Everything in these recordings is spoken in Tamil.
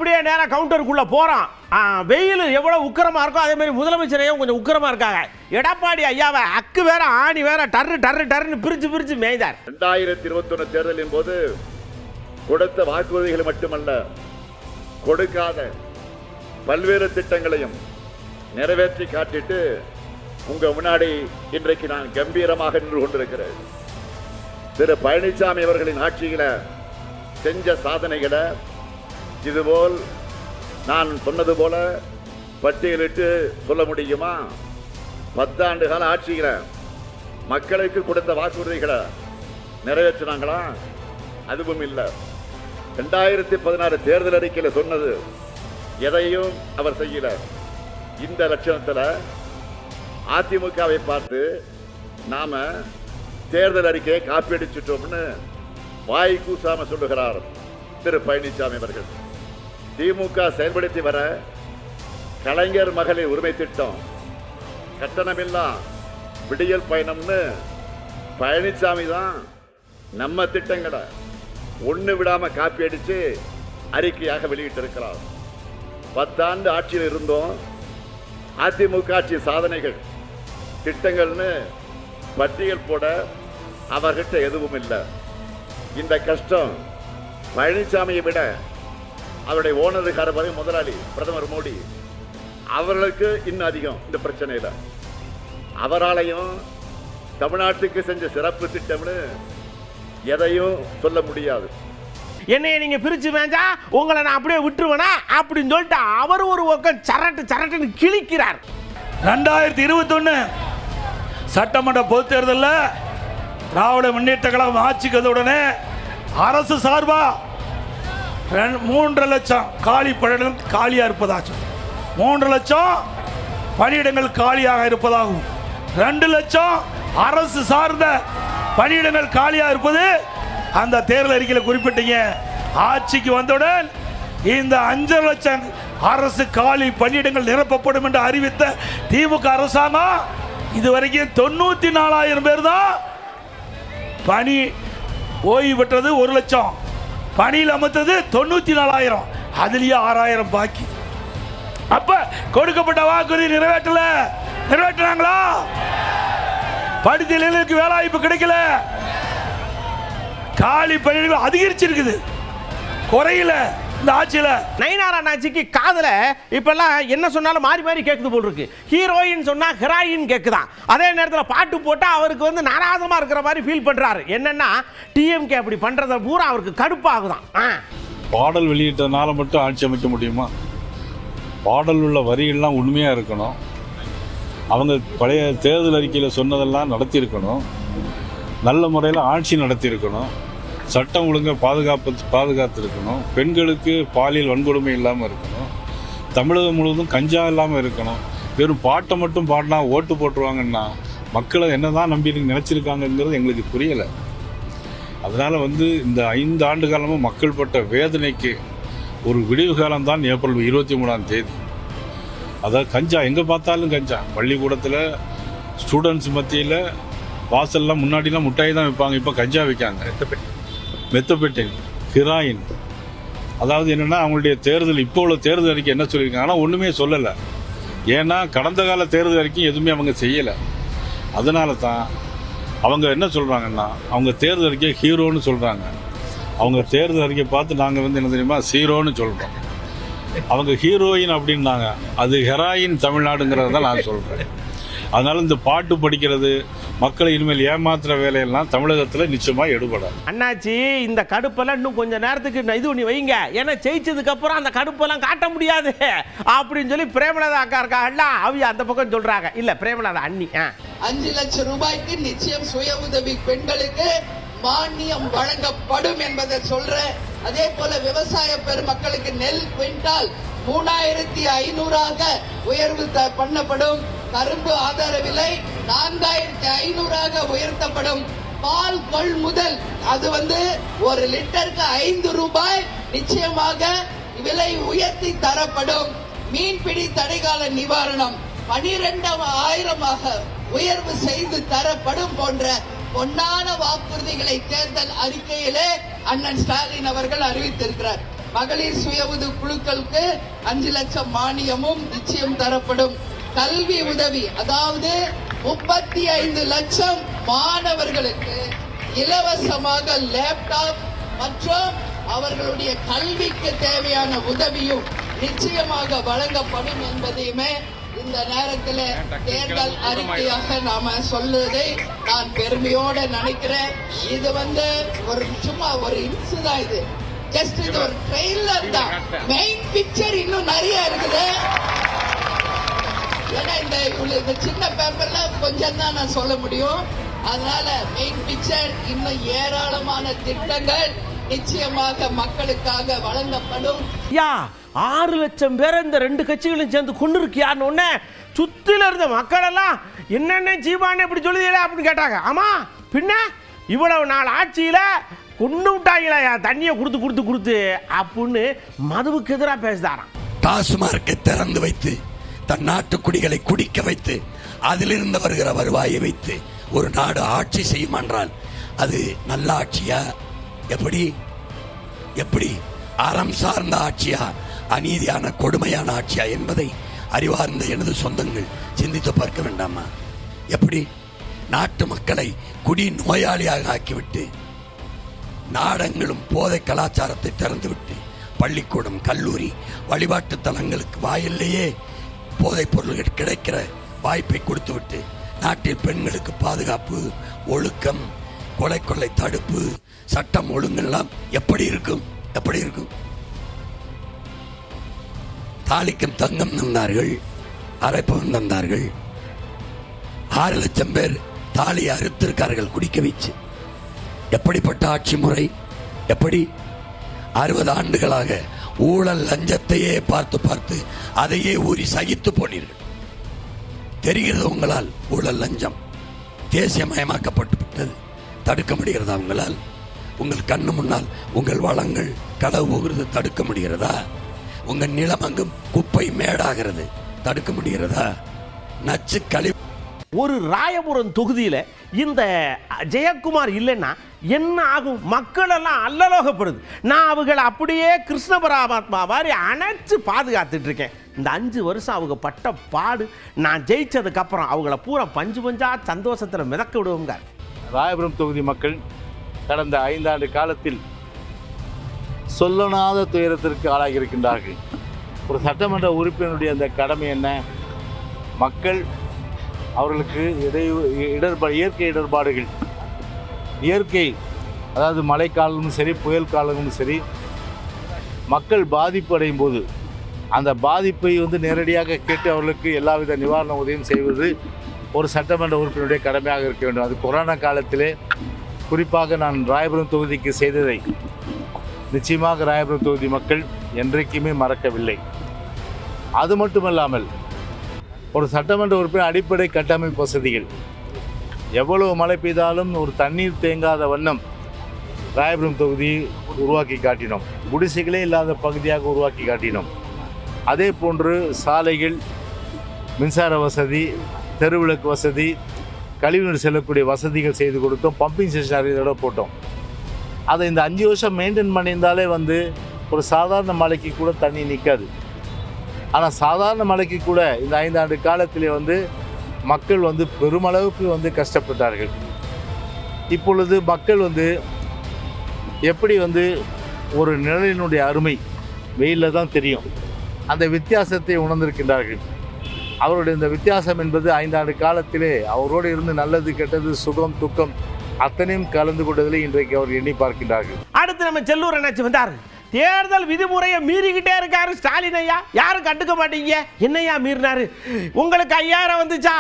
அப்படியே நேராக கவுண்டருக்குள்ளே போகிறான். வெயில் எவ்வளோ உக்கிரமாக இருக்கோ அதே மாதிரி முதலமைச்சரையும் கொஞ்சம் உக்கிரமாக இருக்காங்க. எடப்பாடி ஐயாவை அக்கு வேற ஆணி வேற டர்ரு டர்ரு டர்ன்னு பிரித்து மேய்தார். 2021 தேர்தலின் போது கொடுத்த வாக்குறுதிகள் மட்டுமல்ல, கொடுக்காத பல்வேறு திட்டங்களையும் நிறைவேற்றி காட்டிட்டு உங்க முன்னாடி இன்றைக்கு நான் கம்பீரமாக நின்று கொண்டிருக்கிறேன். திரு பழனிசாமி அவர்களின் ஆட்சியில செஞ்ச சாதனைகளை இதுபோல் நான் சொன்னது போல பட்டியலிட்டு சொல்ல முடியுமா? 10 ஆண்டு கால ஆட்சியில மக்களுக்கு கொடுத்த வாக்குறுதிகளை நிறைவேற்றினாங்களா? அதுவும் இல்லை. 2016 தேர்தல் அறிக்கையில் சொன்னது எதையும் அவர் செய்யல. இந்த லட்சணத்தில் அதிமுகவை பார்த்து நாம தேர்தல் அறிக்கையை காப்பியடிச்சிட்டோம்னு வாய் கூசாம சொல்லுகிறார் திரு பழனிசாமி அவர்கள். திமுக செயல்படுத்தி வர கலைஞர் மகளிர் உரிமை திட்டம், கட்டணமில்லா விடியல் பயணம்னு பழனிசாமி தான் நம்ம திட்டங்களை ஒன்று விடாம காப்பி அடிச்சு அறிக்கையாக வெளியிட்டிருக்கிறார். 10 ஆண்டு ஆட்சியில் இருந்தோம். அதிமுக ஆட்சி சாதனைகள் திட்டங்கள்னு பட்டியல் போட அவர்கிட்ட எதுவும் இல்லை. இந்த கஷ்டம் பழனிசாமியை விட அவருடைய ஓனருக்கார முதலாளி பிரதமர் மோடி அவர்களுக்கு இன்னும் அதிகம் இந்த பிரச்சனையில். அவராலையும் தமிழ்நாட்டுக்கு செஞ்ச சிறப்பு திட்டம்னு எதையும் சொல்ல முடியாது. என்னைய நீங்க பிரிச்சு வேண்டா உங்களை நான் அப்படியே விட்டுருவேனா அப்படின்னு சொல்லிட்டு அவர் ஒரு பக்கம் சரட்டுன்னு கிழிக்கிறார். 2021 சட்டமன்ற பொதுத் தேர்தலில் திராவிட முன்னேற்ற கழகம் ஆட்சிக்கு வந்தவுடனே அரசு சார்பா 3 லட்சம் காலி பணியிடம் காலியாக இருப்பதாகும், 3 லட்சம் பணியிடங்கள் காலியாக இருப்பதாகும், 2 லட்சம் அரசு சார்ந்த பணியிடங்கள் காலியாக இருப்பது அந்த தேர்தல் அறிக்கையில் குறிப்பிட்டீங்க. ஆட்சிக்கு வந்தவுடன் இந்த 5 லட்சம் அரசு காலி பணியிடங்கள் நிரப்பப்படும் என்று அறிவித்த திமுக அரசாங்கம் இதுவரைக்கும் 94,000 பேர் தான் பணி ஓய்வு பெற்றது. 1 லட்சம் பணியில் அமர்த்தது 94,000, அதுலயே 6,000 பாக்கி. அப்ப கொடுக்கப்பட்ட வாக்குறுதி நிறைவேற்றினாங்களா? படித்த இளைஞர்களுக்கு வேலை வாய்ப்பு கிடைக்கல, காலி பணியிடங்கள் அதிகரிச்சிருக்குது, குறையில. இந்த ஆட்சியில நயினார் அண்ணாச்சிக்கு காதல இப்பெல்லாம் என்ன சொன்னாலும் மாறி கேட்குது போல் இருக்கு. ஹீரோயின் சொன்னா ஹெராயின் கேட்குதான். அதே நேரத்தில் பாட்டு போட்டா அவருக்கு நாராசமா இருக்கிற மாதிரி ஃபீல் பண்றாரு. என்னன்னா டிஎம்கே அப்படி பண்றத பூரா அவருக்கு கடுப்பாகுதான். பாடல் வெளியிட்டதுனால மட்டும் ஆட்சி அமைக்க முடியுமா? பாடல் உள்ள வரிகள்லாம் உண்மையாக இருக்கணும். அவங்க பழைய தேர்தல் அறிக்கையில் சொன்னதெல்லாம் நடத்தியிருக்கணும். நல்ல முறையில் ஆட்சி நடத்தியிருக்கணும். சட்டம் ஒழுங்கை பாதுகாத்திருக்கணும். பெண்களுக்கு பாலியல் வன்கொடுமை இல்லாமல் இருக்கணும். தமிழகம் முழுவதும் கஞ்சா இல்லாமல் இருக்கணும். வெறும் பாட்டை மட்டும் பாடினா ஓட்டு போட்டுருவாங்கன்னா மக்களை என்ன தான் நம்பி நினச்சிருக்காங்கங்கிறது எங்களுக்கு புரியலை. அதனால் இந்த 5 ஆண்டு காலமும் மக்கள் பட்ட வேதனைக்கு ஒரு விடிவு காலம்தான் ஏப்ரல் 23ஆம் தேதி. அதாவது கஞ்சா எங்கே பார்த்தாலும் கஞ்சா. பள்ளிக்கூடத்தில் ஸ்டூடெண்ட்ஸ் மத்தியில் வாசல்லாம் முன்னாடிலாம் முட்டாய் தான் வைப்பாங்க, இப்போ கஞ்சா வைக்காங்க. மெத்தபெட்டின், ஹெராயின். அதாவது என்னென்னா அவங்களுடைய தேர்தல் இப்போ உள்ள தேர்தல் அறிக்கை என்ன சொல்லியிருக்காங்க, ஆனால் ஒன்றுமே சொல்லலை. ஏன்னா கடந்த கால தேர்தல் அறிக்கை எதுவுமே அவங்க செய்யலை. அதனால தான் அவங்க என்ன சொல்கிறாங்கன்னா அவங்க தேர்தல் அறிக்கை ஹீரோன்னு சொல்கிறாங்க. அவங்க தேர்தல் அறிக்கை பார்த்து நாங்கள் என்ன தெரியுமா ஜீரோன்னு சொல்கிறோம். அவங்க ஹீரோயின் அப்படின்னாங்க, அது ஹெராயின் தமிழ்நாடுங்கிறத தான் நான் சொல்கிறேன். அதனால இந்த பாட்டு படிக்கிறது மக்களை இனிமேல் ஏமாத்துற வேலையெல்லாம் தமிழகத்தில் நிச்சயமாக எடுபடாது. அண்ணாச்சி இந்த கடுப்பெல்லாம் இன்னும் கொஞ்ச நேரத்துக்கு இது பண்ணி வைங்க. ஏன்னா ஜெயிச்சதுக்கு அப்புறம் அந்த கடுப்பெல்லாம் காட்ட முடியாது அப்படின்னு சொல்லி பிரேமலதா அக்கா இருக்காங்கல்ல, அவங்க அந்த பக்கம் சொல்றாங்க. இல்ல பிரேமலதா அண்ணி 5 லட்சம் ரூபாய்க்கு நிச்சயம் சுய உதவி பெண்களுக்கு மானியம் வழங்கப்படும் என்பதை சொல்றேன். அதே போல விவசாய பெருமக்களுக்கு நெல் குவிண்டால் 3,500 உயர்வு பண்ணப்படும். கரும்பு ஆதார விலை 4,500 உயர்த்தப்படும். பால் கொள்முதல் அது 1 லிட்டருக்கு 5 ரூபாய் நிச்சயமாக விலை உயர்த்தி தரப்படும். மீன்பிடி தடைகால நிவாரணம் 12,000 உயர்வு செய்து தரப்படும் போன்ற பொன்னான வாக்குறுதிகளை தேர்தல் அறிக்கையிலே அண்ணன் ஸ்டாலின் அவர்கள் அறிவித்திருக்கிறார். மகளிர் சுய உதவி குழுக்களுக்கு 5 லட்சம் மானியமும் நிச்சயம் தரப்படும். கல்வி உதவி, அதாவது 35 லட்சம் மாணவர்களுக்கு இலவசமாக லேப்டாப் மற்றும் அவர்களுடைய கல்விக்கு தேவையான உதவியும் நிச்சயமாக வழங்கப்படும் என்பதையுமே இந்த நேரத்தில் தேர்தல் அறிக்கையாக நாம சொல்லுவதை நான் பெருமையோட நினைக்கிறேன். இது ஒரு சும்மா ஒரு இன்சு தான், இது ஜஸ்ட் இது ஒரு ட்ரெய்லர் தான். மெயின் பிக்சர் இன்னும் நிறைய இருக்குது. ஏன்னா இந்த சின்ன பேப்பர்ல கொஞ்சம் தான் நான் சொல்ல முடியும். அதனால மெயின் பிக்சர் இன்னும் ஏராளமான திட்டங்கள் நிச்சயமாக மக்களுக்காக வழங்கப்படும். 6 லட்சம் பேரை இந்த 2 கட்சிகளும் சேர்ந்து கொண்டு இருக்கியான்னு உடனே சுத்தில இருந்த மக்கள் எல்லாம் என்னென்ன சீமானே இப்படி சொல்லுதீங்களா அப்படின்னு கேட்டாங்க. ஆமா, பின்ன இவ்வளவு நாள் ஆட்சியில கொண்டு விட்டாங்களா தண்ணியை கொடுத்து அப்படின்னு மதுவுக்கு எதிராக பேசுதாராம். டாஸ்மார்க்கை திறந்து வைத்து தன் நாட்டு குடிகளை குடிக்க வைத்து அதிலிருந்து வருகிற வருவாயை வைத்து ஒரு நாடு ஆட்சி செய்யும் என்றால் அது நல்ல ஆட்சியா? எப்படி அறம் சார்ந்த ஆட்சியா, அநீதியான கொடுமையான ஆட்சியா என்பதை அறிவார்ந்த எனது சொந்தங்கள் சிந்தித்து பார்க்க வேண்டாமா? எப்படி நாட்டு மக்களை குடி நோயாளியாக ஆக்கிவிட்டு நாடெங்கிலும் போதை கலாச்சாரத்தை திறந்துவிட்டு பள்ளிக்கூடம், கல்லூரி, வழிபாட்டு தலங்களுக்கு வாயிலேயே போதைப் பொருள்கள் கிடைக்கிற வாய்ப்பை கொடுத்துவிட்டு நாட்டில் பெண்களுக்கு பாதுகாப்பு, ஒழுக்கம், கொலை தடுப்பு, சட்டம் ஒழுங்கெல்லாம் எப்படி இருக்கும்? தாலிக்கும் தங்கம் தந்தார்கள், அரைப்பவன் தந்தார்கள். 6 லட்சம் பேர் தாலியை அறுத்திருக்கார்கள் குடிக்க வச்சு. எப்படிப்பட்ட ஆட்சி முறை? எப்படி 60 ஆண்டுகளாக ஊழல் லஞ்சத்தையே பார்த்து அதையே ஊறி சகித்து போனீர்கள். தெரிகிறது உங்களால் ஊழல் லஞ்சம் தேசியமயமாக்கப்பட்டு விட்டது. தடுக்க முடிகிறதா உங்களால்? உங்கள் கண்ணு முன்னால் உங்கள் வளங்கள் களவு போகிறது, தடுக்க முடிகிறதா? உங்கள் நிலம் அங்கும் குப்பை மேடாகிறது, தடுக்க முடிகிறதா? நச்சு கழிவு. ஒரு ராயபுரம் தொகுதியில இந்த ஜெயக்குமார் இல்லைன்னா என்ன ஆகும்? மக்கள் எல்லாம் அல்லலோகப்படுது. நான் அவங்களை அப்படியே கிருஷ்ண பரமாத்மா மாதிரி அணைச்சு பாதுகாத்துட்டு இருக்கேன். இந்த 5 வருஷம் அவங்க பட்ட பாடு, நான் ஜெயிச்சதுக்கு அப்புறம் அவங்கள பூரா பஞ்சா சந்தோஷத்துல மிதக்க விடுவோங்க. ராயபுரம் தொகுதி மக்கள் கடந்த 5 ஆண்டு காலத்தில் சொல்லனாத துயரத்திற்கு ஆளாகி இருக்கின்றார்கள். ஒரு சட்டமன்ற உறுப்பினருடைய அந்த கடமை என்ன? மக்கள் அவர்களுக்கு இயற்கை இடர்பாடுகள், அதாவது மழைக்காலமும் சரி, புயல் காலமும் சரி, மக்கள் பாதிப்பு அடையும் போது அந்த பாதிப்பை நேரடியாக கேட்டு அவர்களுக்கு எல்லாவித நிவாரண உதவியும் செய்வது ஒரு சட்டமன்ற உறுப்பினருடைய கடமையாக இருக்க வேண்டும். அது கொரோனா காலத்திலே குறிப்பாக நான் ராயபுரம் தொகுதிக்கு செய்ததை நிச்சயமாக ராயபுரம் தொகுதி மக்கள் என்றைக்குமே மறக்கவில்லை. அது மட்டுமல்லாமல் ஒரு சட்டமன்ற உறுப்பினர் அடிப்படை கட்டமைப்பு வசதிகள், எவ்வளவு மழை பெய்தாலும் ஒரு தண்ணீர் தேங்காத வண்ணம் ராயபுரம் தொகுதி உருவாக்கி காட்டினோம். குடிசைகளே இல்லாத பகுதியாக உருவாக்கி காட்டினோம். அதே போன்று சாலைகள், மின்சார வசதி, தெருவிளக்கு வசதி, கழிவுநீர் செல்லக்கூடிய வசதிகள் செய்து கொடுத்தோம். பம்பிங் ஸ்டேஷன் நிறைய தடவை போட்டோம். அதை இந்த 5 வருஷம் மெயின்டைன் பண்ணியிருந்தாலே ஒரு சாதாரண மழைக்கு கூட தண்ணி நிற்காது. ஆனால் சாதாரண மழைக்கு கூட இந்த 5 ஆண்டு காலத்திலே மக்கள் பெருமளவுக்கு கஷ்டப்பட்டார்கள். இப்பொழுது மக்கள் எப்படி ஒரு நிழலினுடைய அருமை வெயிலில் தான் தெரியும். அந்த வித்தியாசத்தை உணர்ந்திருக்கின்றார்கள். அவருடைய இந்த வித்தியாசம் என்பது 5 ஆண்டு காலத்திலே அவரோடு இருந்து நல்லது, கெட்டது, சுகம், துக்கம் அத்தனையும் கலந்து கொண்டதில் இன்றைக்கு அவர் எண்ணி பார்க்கின்றார்கள். அடுத்து நம்ம செல்லூர் அண்ணாச்சி வந்தார். தேர்தல் விதிமுறையை மீறிக்கிட்டே இருக்காரு ஸ்டாலின் ஐயா. யாரும் கண்டுக்க மாட்டீங்க. என்னையா மீறினாரு? உங்களுக்கு 5000 வந்துச்சா,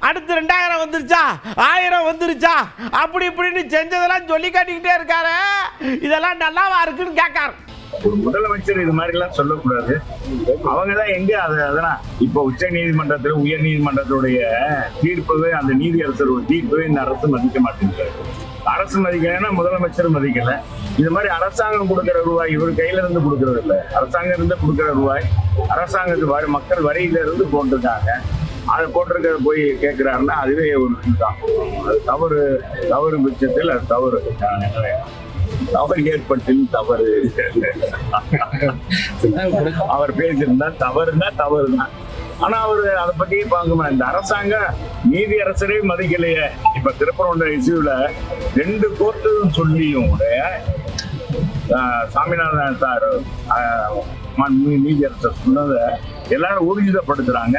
அடுத்து 2000 வந்துருச்சா, 1000 வந்துருச்சா, அப்படி இப்படின்னு செஞ்சதெல்லாம் சொல்லி காட்டிக்கிட்டே இருக்காரு. இதெல்லாம் நல்லாவா இருக்குன்னு கேட்காரு. ஒரு முதலமைச்சர் இது மாதிரி எல்லாம் சொல்லக்கூடாது. அவங்கதான் எங்க அதெல்லாம் இப்ப உச்ச நீதிமன்றத்தில், உயர் நீதிமன்றத்துடைய தீர்ப்பவே, அந்த நீதியரசர் தீர்ப்பவே இந்த அரசு மதிக்க மாட்டேங்கிறாரு. அரசு மதிக்கலைன்னா முதலமைச்சர் மதிக்கல. இது மாதிரி அரசாங்கம் கொடுக்கிற ரூபாய் இவர் கையில இருந்து கொடுக்கறது இல்லை. அரசாங்கம் இருந்து கொடுக்கிற ரூபாய் அரசாங்கத்து மக்கள் வரியில இருந்து போட்டிருக்காங்க. அதை போட்டிருக்கிறத போய் கேட்கிறாருன்னா அதுவே ஒரு இதுதான். அது தவறு பட்சத்தில் அது தவறு. தவறு ஏற்பட்டு தவறு அவர் பேசியிருந்தா தவறுனா தவறுதான். ஆனா அவரு அதை பத்தி பார்க்கணும். இந்த அரசாங்கம் நீதி அரசரே மதிக்கலையே. இப்ப திருப்பரங்குன்ற இஷ்யூல 2 கோர்ட்டுன்னு சொல்லியும் கூட சாமிநாதன் சார் நீதி அரசர் சொன்னதை எல்லாரும் ஊர்ஜிதப்படுத்துறாங்க.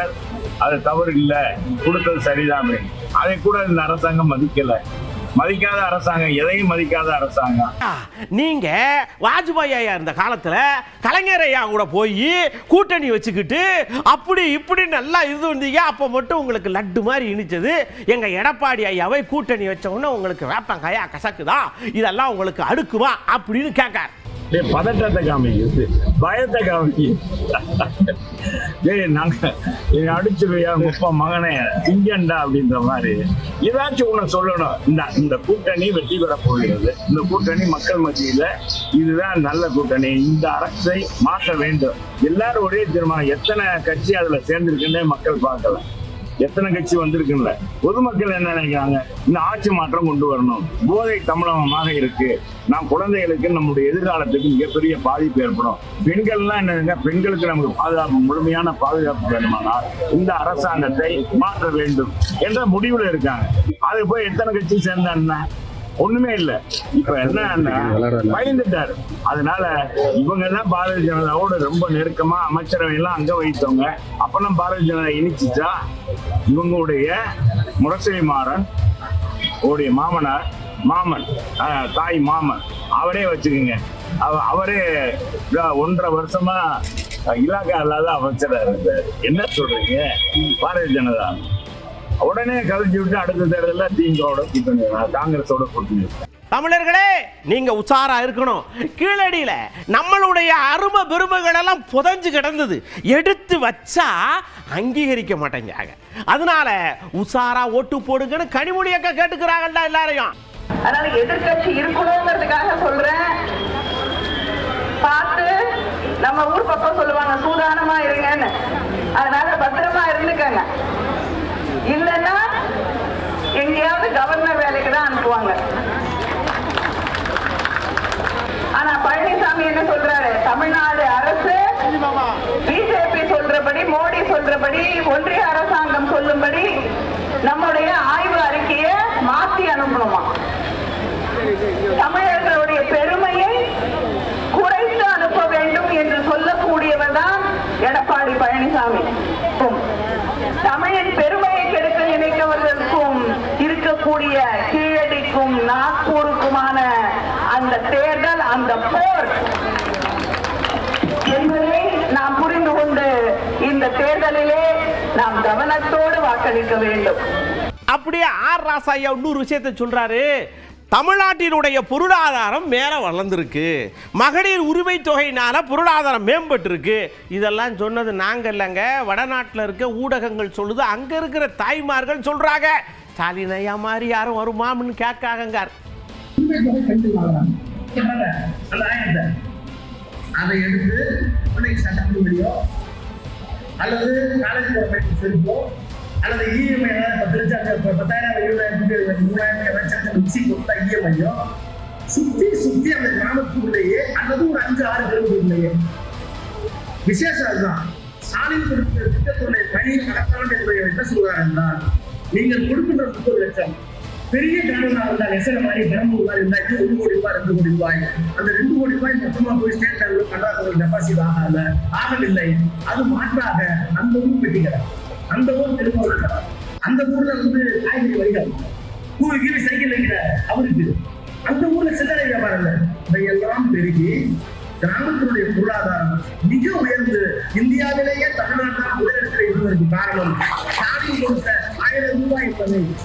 அது தவறு இல்லை, கொடுத்தது சரிதான் அப்படின்னு. அதை கூட இந்த அரசாங்கம் மதிக்காத அரசாங்கம், எதையும் மதிக்காத அரசாங்கம். நீங்க வாஜ்பாய் ஐயா இருந்த காலத்துல கலைஞர் ஐயா கூட போய் கூட்டணி வச்சுக்கிட்டு அப்படி இப்படி நல்லா இருந்தீங்க. அப்ப மட்டும் உங்களுக்கு லட்டு மாதிரி இனிச்சது. எங்க எடப்பாடி ஐயாவை கூட்டணி வச்ச உடனே உங்களுக்கு வேப்பங்காயா கசக்குதா, இதெல்லாம் உங்களுக்கு அடுக்குமா அப்படின்னு கேட்கார். பதட்டத்தை காமிக்குது, பயத்தை காமிக்குது. நாங்க அடிச்சுவையா முப்ப மகனே சிங்கண்டா அப்படின்ற மாதிரி ஏதாச்சும் ஒண்ணு சொல்லணும். இந்த கூட்டணி வெற்றி பெற போகிறது. இந்த கூட்டணி மக்கள் மத்தியில இதுதான் நல்ல கூட்டணி, இந்த அரசை மாற்ற வேண்டும். எல்லாரும் ஒரே தீர்மானம். எத்தனை கட்சி அதுல சேர்ந்திருக்குன்னே மக்கள் பார்க்கல. எத்தனை கட்சி வந்திருக்குல்ல. பொதுமக்கள் என்ன நினைக்கிறாங்க? இந்த ஆட்சி மாற்றம் கொண்டு வரணும். போதை தமிழகமாக இருக்கு. நாம் குழந்தைகளுக்கு நம்முடைய எதிர்காலத்துக்கு மிகப்பெரிய பாதிப்பு ஏற்படும். பெண்கள்லாம் என்ன, பெண்களுக்கு நமக்கு பாதுகாப்பு, முழுமையான பாதுகாப்பு வேணுமானால் இந்த அரசாங்கத்தை மாற்ற வேண்டும் என்ற முடிவுல இருக்காங்க. அது போய் எத்தனை கட்சி சேர்ந்தா ஒண்ணுமே இல்ல. இப்ப என்ன பயந்துட்டாரு. அதனால இவங்க தான் பாரதிய ஜனதாவோட ரொம்ப நெருக்கமா அமைச்சரவை எல்லாம் அங்க வைத்தவங்க. அப்பெல்லாம் பாரதிய ஜனதா இனிச்சுச்சா? இவங்களுடைய முரசொலி மாறன் உடைய மாமன் தாய் மாமன் அவரே வச்சுக்கோங்க. அவரே 1.5 வருஷமா இலாக்கா இல்லாத அமைச்சரா இருந்தாரு. என்ன சொல்றீங்க? பாரதிய ஜனதா உடனே கலைஞ்சி விட்டு அடுத்த தேர்தலில் திமுகவோட கூட்டணி, காங்கிரஸோட கூட்டணி. தமிழர்களே, நீங்க உஷாரா இருக்கணும். கீழடியில நம்மளுடைய அருமை பெருமைகள் எல்லாம் புதைஞ்சு கிடந்தது. எடுத்து வச்சா அங்கீகரிக்க மாட்டேங்கிறாங்க. அதனால உஷாரா ஓட்டு போடுங்கன்னு கனிமொழி அக்கா கேட்டுக்கிறாங்கல்ல எல்லாரையும். அதனால எதிர்கட்சி இருக்கணுங்கிறதுக்காக சொல்றேன். பார்த்து நம்ம ஊர் பக்கம் சொல்லுவாங்க சூதானமா இருங்கன்னு. அதனால பத்திரமா இருந்துக்கங்க. இல்லைன்னா எங்கேயாவது கவர்னர் வேலைக்கு தான் அனுப்புவாங்க. ஆனா பழனிசாமி என்ன சொல்றாரு? தமிழ்நாடு அரசு பிஜேபி சொல்றபடி, மோடி சொல்றபடி, ஒன்றிய அரசாங்கம் சொல்லும்படி நம்முடைய ஆய்வு அறிக்கையை மாற்றி அனுப்பணுமா? தமிழர்களுடைய பெருமையை குறைத்து அனுப்ப வேண்டும் என்று சொல்லக்கூடியவர் தான் எடப்பாடி பழனிசாமி. தமிழின் பெருமையை கெடுக்க நினைத்தவர்களுக்கும் இருக்கக்கூடிய கீழடிக்கும் நாக்பூருக்குமான அந்த தேர்தல், அந்த போர் என்பதை நாம் புரிந்து கொண்டு இந்த தேர்தலிலே நாம் கவனத்தோடு வாக்களிக்க வேண்டும். அப்படியே ஆர் ராசாயா இன்னொரு விஷயத்தை சொல்றாரு. தமிழ்நாட்டினுடைய பொருளாதாரம் மேல வளர்ந்துருக்கு, மகளிர் உரிமை தொகையினால பொருளாதாரம் மேம்பட்டு. இதெல்லாம் சொன்னது நாங்க இல்லைங்க, வடநாட்டில் இருக்க ஊடகங்கள் சொல்லுது, அங்க இருக்கிற தாய்மார்கள் சொல்றாங்க. ஸ்டாலின் ஐயா மாதிரி யாரும் வருமான்னு கேட்காங்க. அதை எடுத்து அல்லது காலேஜ் அல்லது இஎம்ஐ 10,000 20,000 30,000 இஎம்ஐயோ சுத்தி அந்த கிராமத்துக்குள்ளேயே அல்லது ஒரு 5-6 கிலோமீட்டர்லயே. விசேஷம் அதுதான். ஸ்டாலின் கொடுத்த திட்டத்துடைய பணி நடத்தாண்டு என்பதை என்ன சொல்றாரு என்றால், நீங்கள் கொடுக்கின்ற 30 லட்சம் பெரிய கிராமங்களா இருந்தால் எசர மாதிரி பெரம்பூர் மாதிரி இருந்தா 1 கோடி ரூபாய் 2 கோடி ரூபாய், அந்த 2 கோடி ரூபாய் மொத்தமா போய் ஸ்டேட் பேங்க்ல கண்டாக்டர் டெபாசிட் ஆகவில்லை. அது மாற்றாக அந்த ஊர் பெட்டிக்கிறார், அந்த ஊர் திரும்ப அந்த ஊர்ல காய்கறி வரிகள் கீழே சைக்கிள் வைக்கிற அவருக்கு அந்த ஊர்ல சில்லறை வியாபாரம் இதையெல்லாம் பெருகி கிராமத்தினுடைய பொருளாதாரம் மிக உயர்ந்து இந்தியாவிலேயே தமிழ்நாட்டில் முதலிடத்தில் இருந்ததற்கு காரணம் ஸ்டாலின் கொடுத்த 1000 ரூபாய்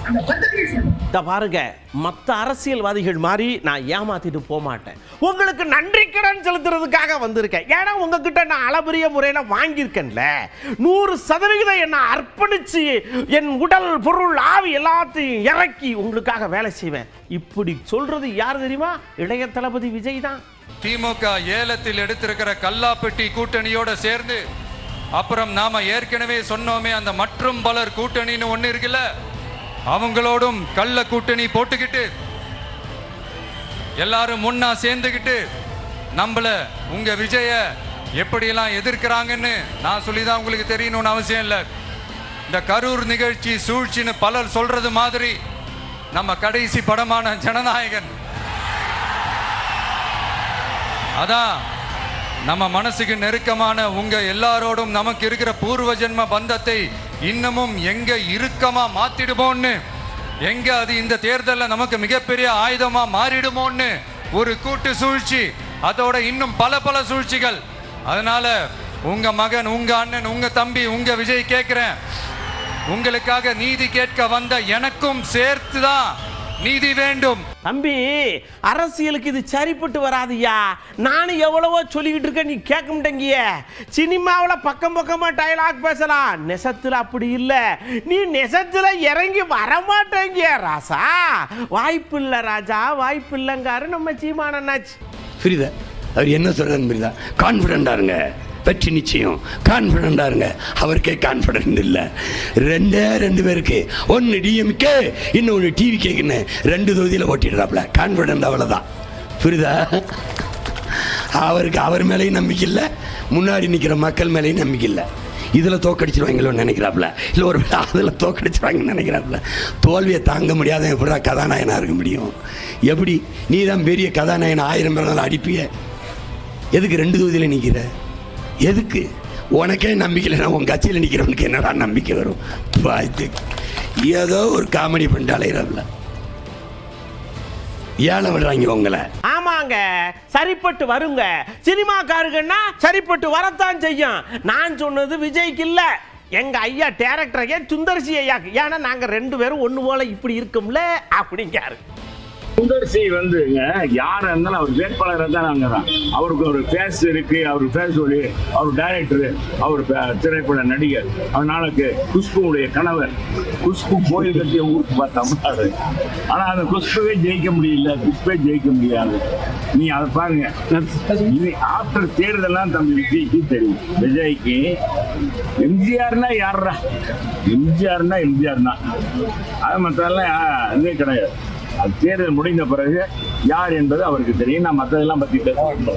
அந்த பத்திரிகை சொன்ன. பாருங்க, மற்ற அரசியல்வாதிகள் மாதிரி நான் ஏமாத்திட்டு போக மாட்டேன். உங்களுக்கு நன்றி கடன் செலுத்துறதுக்காக வந்திருக்கேன். ஏன்னா உங்ககிட்ட நான் அளபரிய முறையில் வாங்கியிருக்கேன்ல. 100% என்னை அர்ப்பணிச்சு என் உடல் பொருள் ஆவி எல்லாத்தையும் இறக்கி உங்களுக்காக வேலை செய்வேன். இப்படி சொல்றது யார் தெரியுமா? இளைய தளபதி விஜய் தான். திமுக ஏலத்தில் எடுத்திருக்கிற கல்லாப்பெட்டி கூட்டணியோட சேர்ந்து அப்புறம் நாம ஏற்கனவே சொன்னோமே அந்த மற்றும் பலர் கூட்டணின்னு ஒண்ணு இருக்குல்ல, அவங்களோடும் கள்ள கூட்டணி போட்டுக்கிட்டு எல்லாரும் முன்னா சேர்ந்துக்கிட்டு நம்மள உங்க விஜய எப்படியெல்லாம் எதிர்க்கிறாங்கன்னு நான் சொல்லிதான் உங்களுக்கு தெரியணும்னு அவசியம் இல்லை. இந்த கரூர் நிகழ்ச்சி சூழ்ச்சின்னு பலர் சொல்றது மாதிரி நம்ம கடைசி படமான ஜனநாயகன் அதான் நம்ம மனசுக்கு நெருக்கமான உங்க எல்லாரோடும் நமக்கு இருக்கிற பூர்வ ஜென்ம பந்தத்தை இன்னமும் எங்க இறுக்கமா மாத்திடுமோன்னு, எங்க அது இந்த தேர்தலில் நமக்கு மிகப்பெரிய ஆயுதமா மாறிடுமோன்னு ஒரு கூட்டு சூழ்ச்சி, அதோட இன்னும் பல பல சூழ்ச்சிகள். அதனால உங்க மகன், உங்க அண்ணன், உங்க தம்பி, உங்க விஜய் கேட்கிறேன், உங்களுக்காக நீதி கேட்க வந்த எனக்கும் சேர்த்துதான் நீதி வேண்டும். தம்பி, அரசியலுக்கு இது சரிப்பட்டு வராதுயா. நானும் எவ்வளவோ சொல்லிக்கிட்டு இருக்கேன், நீ கேட்க மாட்டேங்கிய. சினிமாவில் பக்கம் பக்கமா டயலாக் பேசலாம், நெசத்துல அப்படி இல்லை. நீ நெசத்துல இறங்கி வரமாட்டேங்கிய ராசா. வாய்ப்பு இல்லை ராஜா, வாய்ப்பு இல்லைங்காரு நம்ம சீமானண்ணாச்சு. புரியுதா? அவர் என்ன சொல்றாருன்னு புரியுதா? கான்ஃபிடண்டா இருங்க, வெற்றி நிச்சயம். கான்ஃபிடண்டா இருங்க. அவருக்கே கான்ஃபிடன்ட் இல்லை. ரெண்டு பேருக்கு, ஒன்று டிஎம்கே, இன்னொன்று டிவி கேக்குன்னு 2 தொகுதியில் ஓட்டிடுறாப்ல. கான்ஃபிடன்ட் அவ்வளோதான். புரியுதா? அவருக்கு அவர் மேலேயும் நம்பிக்கை இல்லை, முன்னாடி நிற்கிற மக்கள் மேலேயும் நம்பிக்கை இல்லை. இதில் தோக்கடிச்சிருவாங்களோன்னு நினைக்கிறாப்புல, இல்லை ஒரு அதில் தோக்கடிச்சிருவாங்கன்னு நினைக்கிறாப்புல. தோல்வியை தாங்க முடியாத எப்படா கதாநாயகனாக இருக்க முடியும்? எப்படி நீ தான் பெரிய கதாநாயகன் 1000 பேர் அடிப்பிய? எதுக்கு 2 தொகுதியில் நிற்கிற? எதுக்கு? உனக்கே நம்பிக்கை இல்லைன்னா உன் கட்சியில் நிற்கிறவனுக்கு என்னடா நம்பிக்கை வரும்? ஏதோ ஒரு காமெடி பண்ணிட்டு அலையிறாப்புல. ஏழை விடுறாங்க உங்களை. ஆமாங்க, சரிப்பட்டு வருங்க. சினிமாக்காருங்கன்னா சரிப்பட்டு வரத்தான் செய்யும். நான் சொன்னது விஜய்க்கு இல்ல, எங்க ஐயா டைரக்டர் சுந்தர்சி ஐயாக்கு. ஏன்னா நாங்க 2 பேரும் ஒண்ணு போல இப்படி இருக்கோம்ல அப்படிங்காரு. சுந்தர்சி வந்துங்க, யாரா இருந்தாலும் அவர் வேட்பாளராக தான் நாங்கிறான். அவருக்கு ஒரு ஃபேஸ் இருக்கு, அவர் ஃபேஸ் ஒளி, அவர் டைரக்டர், அவர் திரைப்பட நடிகர். அதனால குஷ்புடைய கணவர், குஷ்பு கோயில் கட்டிய ஊருக்கு பார்த்தா. ஆனா அந்த குஷ்புவே ஜெயிக்க முடியல, குஷ்பே ஜெயிக்க முடியாது. நீ அதை பாருங்க. இது ஆஃப்டர் தேர்தலாம் தம்பி விஜய்க்கு தெரியும். விஜய்க்கு எம்ஜிஆர்னா யாரா? எம்ஜிஆர்னா எம்ஜிஆர் தான். அது மற்றெல்லாம் இதே கிடையாது. அது தேர்தல் முடிந்த பிறகு யார் என்பது அவருக்கு தெரியும். நான் மற்றதெல்லாம் பற்றி பேச